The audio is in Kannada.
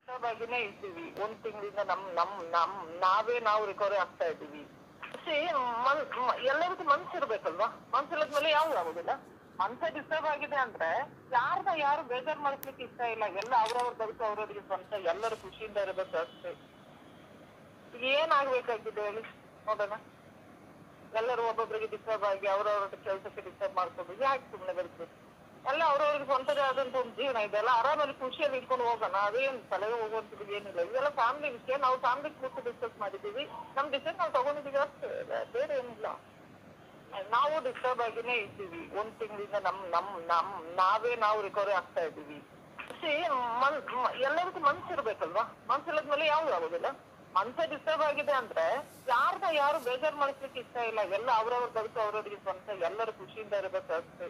ಬಾಗಿನೇ ಇದ್ದೀವಿ. ಒಂದ್ ತಿಂಗಳಿಂದ ನಾವು ರಿಕವರಿ ಆಗ್ತಾ ಇದ್ದೀವಿ. ಎಲ್ಲರಿಗೂ ಮನ್ಸಿರ್ಬೇಕಲ್ವಾ? ಮನ್ಸಿಲ್ಲದ್ಮೇಲೆ ಯಾವ್ದು ಆಗುದಿಲ್ಲ. ಮನ್ಸೇ ಡಿಸ್ಟರ್ಬ್ ಆಗಿದೆ ಅಂದ್ರೆ ಯಾರು ಬೇಜಾರ್ ಮಾಡಿಸ್ಲಿಕ್ಕೆ ಇಷ್ಟ ಇಲ್ಲ. ಎಲ್ಲ ಅವ್ರವ್ರ ಬದುಕು ಅವ್ರವ್ರಿಗೆ ಸ್ವಂತ, ಎಲ್ಲರೂ ಖುಷಿಯಿಂದ ಇರಬೇಕು ಅಷ್ಟೇ. ಏನಾಗ್ಬೇಕಾಗಿದೆ ಹೇಳಿ ನೋಡೋಣ. ಎಲ್ಲರೂ ಒಬ್ಬೊಬ್ಬರಿಗೆ ಡಿಸ್ಟರ್ಬ್ ಆಗಿ ಅವ್ರವ್ರ ಕೆಲಸಕ್ಕೆ ಡಿಸ್ಟರ್ಬ್ ಮಾಡ್ಕೊಂಡು ಯಾಕೆ ಸುಮ್ಮನೆ ಬರ್ತದೆ? ಎಲ್ಲ ಅವ್ರವ್ರಿಗೆ ಸ್ವಂತದೇ ಆದಂತ ಒಂದು ಜೀವನ ಇದೆ. ಎಲ್ಲ ಆರಾಮಲ್ಲಿ ಖುಷಿಯಲ್ಲಿ ಇಟ್ಕೊಂಡು ಹೋಗೋಣ. ಅದೇನು ತಲೆಗೆ ಹೋಗುವಂಥದ್ದು ಏನಿಲ್ಲ. ಇದೆಲ್ಲ ಫ್ಯಾಮಿಲಿ ವಿಷಯ. ನಾವು ಫ್ಯಾಮಿಲಿ ಕೂತು ಡಿಸ್ಕಸ್ ಮಾಡಿದ್ದೀವಿ. ನಮ್ ಡಿಸಿಷನ್ ನಾವು ತಗೊಂಡಿದ್ದೀವಿ ಅಷ್ಟೇ, ಬೇರೆ ಏನಿಲ್ಲ. ನಾವು ಡಿಸ್ಟರ್ಬ್ ಆಗಿನೇ ಇದ್ದೀವಿ. ಒಂದ್ ತಿಂಗಳಿಂದ ನಾವು ರಿಕವರಿ ಆಗ್ತಾ ಇದ್ದೀವಿ. ಎಲ್ಲರಿಗೂ ಮನ್ಸಿರ್ಬೇಕಲ್ವಾ? ಮನ್ಸಿಲ್ಲದ್ಮೇಲೆ ಯಾವ್ದು ಆಗುದಿಲ್ಲ. ಮನ್ಸೇ ಡಿಸ್ಟರ್ಬ್ ಆಗಿದೆ ಅಂದ್ರೆ ಯಾರು ಬೇಜಾರ್ ಮಾಡಿಸ್ಲಿಕ್ಕೆ ಇಷ್ಟ ಇಲ್ಲ. ಎಲ್ಲ ಅವ್ರವ್ರ ಬದುಕು ಅವ್ರವ್ರಿಗೆ ಸ್ವಂತ, ಎಲ್ಲರೂ ಖುಷಿಯಿಂದ ಇರಬೇಕು ಅಷ್ಟೇ.